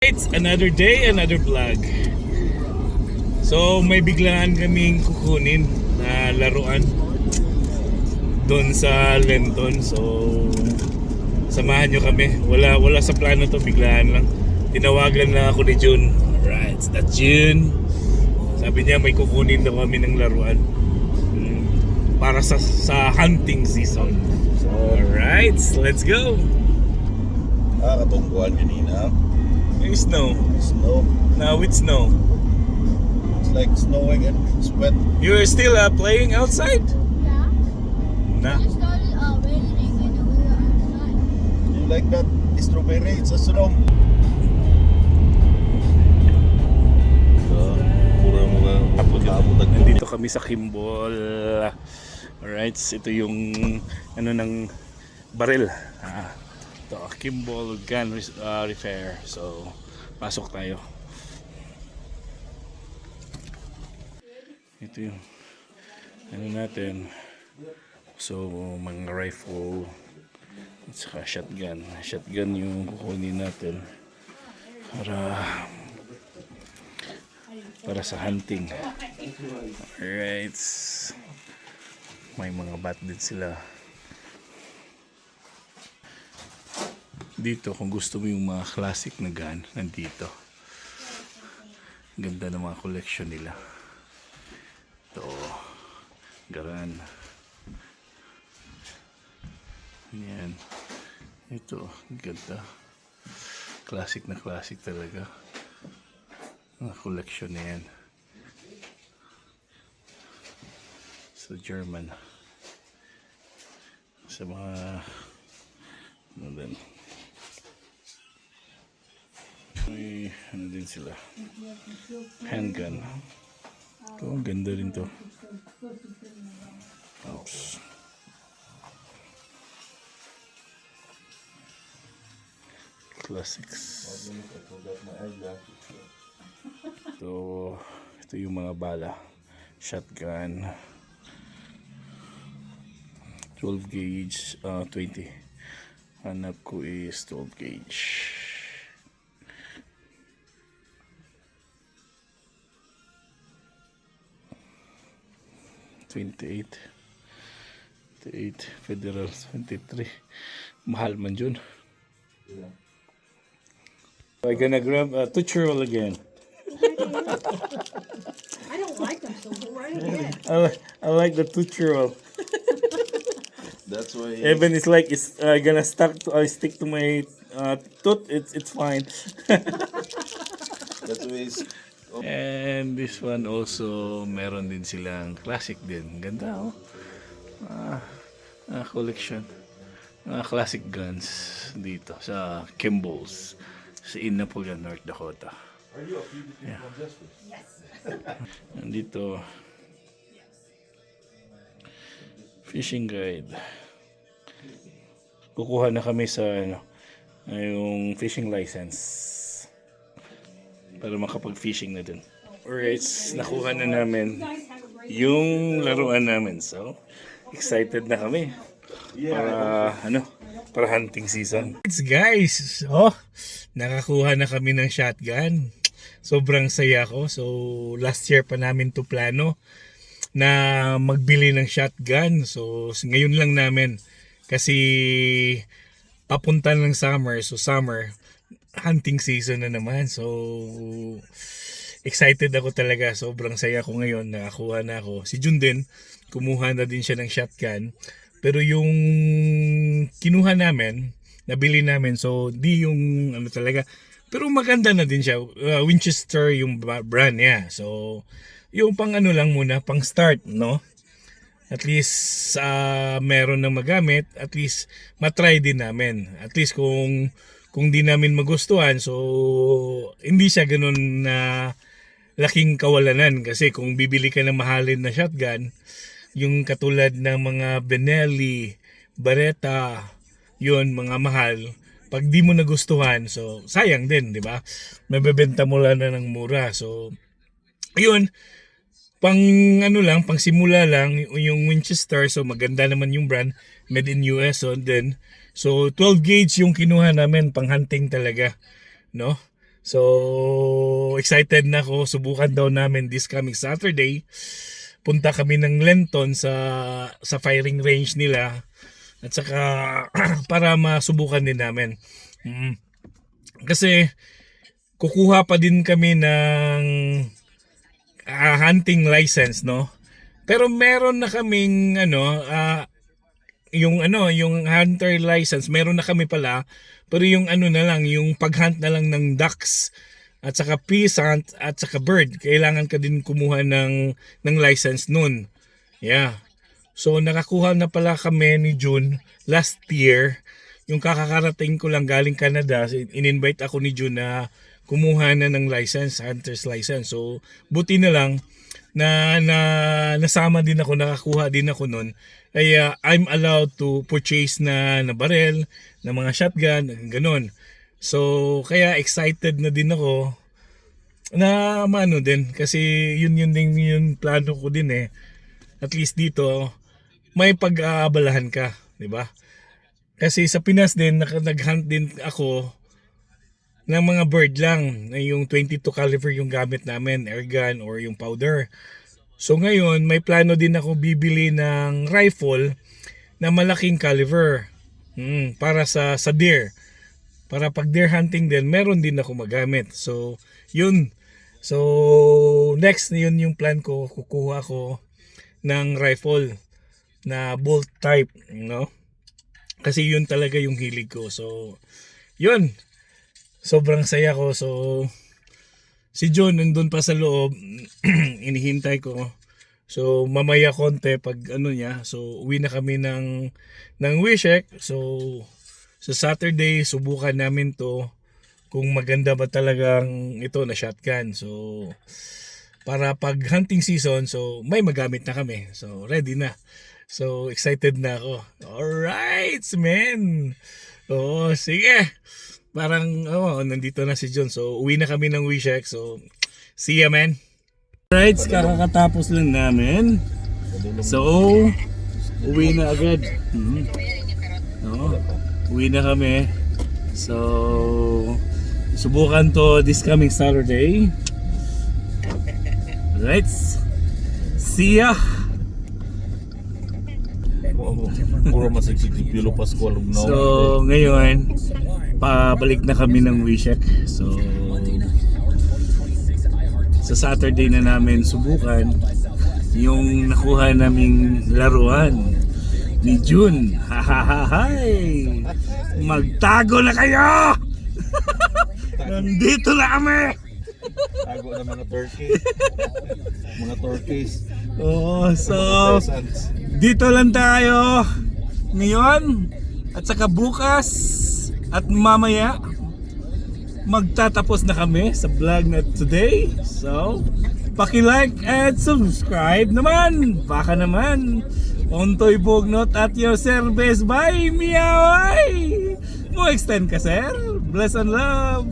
It's another day, another vlog. So may biglaan kaming kukunin na laruan doon sa Lenton. So samahan nyo kami. Wala sa plano to, biglaan lang. Tinawagan lang ako ni June. Alright, that's June. Sabi niya may kukunin daw kami ng laruan para sa hunting season. So alright, let's go. Katungkuhan kanina. It's snow. Snow. Now it's snow. It's like snowing and it's wet. You're still playing outside? Yeah. Nah. It started raining and we were outside. You like that strawberry? It's a snow. Nandito kami sa Kimball. Alright, ito yung ng baril. Ito, Kimball Gun Repair. So, pasok tayo. Ito yung natin. So, mga rifle at saka shotgun. Shotgun yung kukunin natin para sa hunting. Alright. May mga bat din sila. Dito, kung gusto mo yung mga classic na gun, nandito. Ganda ng mga collection nila. Ito, Garand. Yan. Ito, ganda. Classic na classic talaga. Mga collection na yan. So, German. Sa mga din. May din sila. Handgun. Ito, ang ganda rin to. Oops. Classics. Ito yung mga bala. Shotgun. 12 gauge, 20. Hanap ko is 12 gauge. $28 Federal 23. Mahal man yun. Yeah. I'm gonna grab a Tuchurl again. I don't like them, so go right ahead. I like the Tuchurl. That's why. Even it's like it's gonna stick to my tooth. It's fine. That's why it's. And this one also, meron din silang classic din. Ganda, oh. Collection. Mga classic guns dito sa Kimball's sa Napoleon, North Dakota. Are you a fugitive from justice? Yes. Nandito, fishing guide. Kukuha na kami sa yung fishing license para makapag-fishing na din. Alright, nakuha na namin yung laruan namin. So, excited na kami para hunting season. It's guys, nakakuha na kami ng shotgun. Sobrang saya ko. So, last year pa namin to plano na magbili ng shotgun. So, ngayon lang namin kasi papunta ng summer. So, summer hunting season na naman. So excited ako talaga. Sobrang saya ko ngayon. Nakakuha na ako. Si Jun din, kumuha na din siya ng shotgun. Pero yung kinuha namin, nabili namin, so di yung talaga. Pero maganda na din siya. Winchester yung brand niya. So yung pang lang muna, pang start, no? At least meron na magamit. At least matry din namin. At least kung di namin magustuhan, so hindi siya ganun na laking kawalanan. Kasi kung bibili ka ng mahalin na shotgun, yung katulad ng mga Benelli, Beretta, yun, mga mahal, pag di mo nagustuhan, so sayang din, di ba? Mabebenta mo lang na ng mura. So yun, pang simula lang yung Winchester. So maganda naman yung brand, made in US. So 12 gauge yung kinuha namin, pang hunting talaga, no? So, excited na ako. Subukan daw namin this coming Saturday. Punta kami ng Lenton sa firing range nila. At saka, para masubukan din namin. Kasi, kukuha pa din kami ng hunting license, no? Pero meron na kaming, yung hunter license, meron na kami pala. Pero yung na lang, yung paghunt na lang ng ducks at saka peasant at saka bird, kailangan ka din kumuha ng license nun. Yeah. So nakakuha na pala kami ni June last year. Yung kakakarating ko lang galing Canada, in-invite ako ni June na kumuha na ng license, hunter's license. So buti na lang na nasama din ako, nakakuha din ako nun. Kaya I'm allowed to purchase na barrel, na mga shotgun, ganun. So kaya excited na din ako na maano din kasi yun din yung plano ko din eh. At least dito may pag-aabalahan ka, di ba? Kasi sa Pinas din nag-hunt din ako ng mga bird lang, yung 22 caliber yung gamit namin, air gun or yung powder. So ngayon, may plano din ako bibili ng rifle na malaking caliber para sa deer. Para pag deer hunting din, meron din ako magamit. So, yun. So, next na yun yung plan ko. Kukuha ko ng rifle na bolt type, no? Kasi yun talaga yung hilig ko. So, yun. Sobrang saya ko. So, si John nandun pa sa loob, inihintay ko. So mamaya konti pag niya, so uwi na kami ng Wishek. So sa Saturday subukan namin to kung maganda ba talagang ito na shotgun. So para pag hunting season, so may magamit na kami. So ready na. So excited na ako. Alright, man. Oo, sige. Parang nandito na si John. So uwi na kami ng Wishek. So see ya, man. Alright, kakatapos lang namin. So uwi na agad. Uwi na kami. So subukan to this coming Saturday. Alright, see ya. Puro masiksik si Pilo Pascual. So ngayon pabalik na kami ng Wishek. So sa Saturday na namin subukan yung nakuha naming laruan ni June. Hahahay! Magtago na kayo! Nandito na kami! Tago na mga turkey. Mga turkeys. Oo, so dito lang tayo ngayon at saka bukas at mamaya magtatapos na kami sa vlog na today. So, paki-like and subscribe naman. Baka naman. Ontoy Bognot at your service by Miaway. Mo extend ka, sir. Bless and love.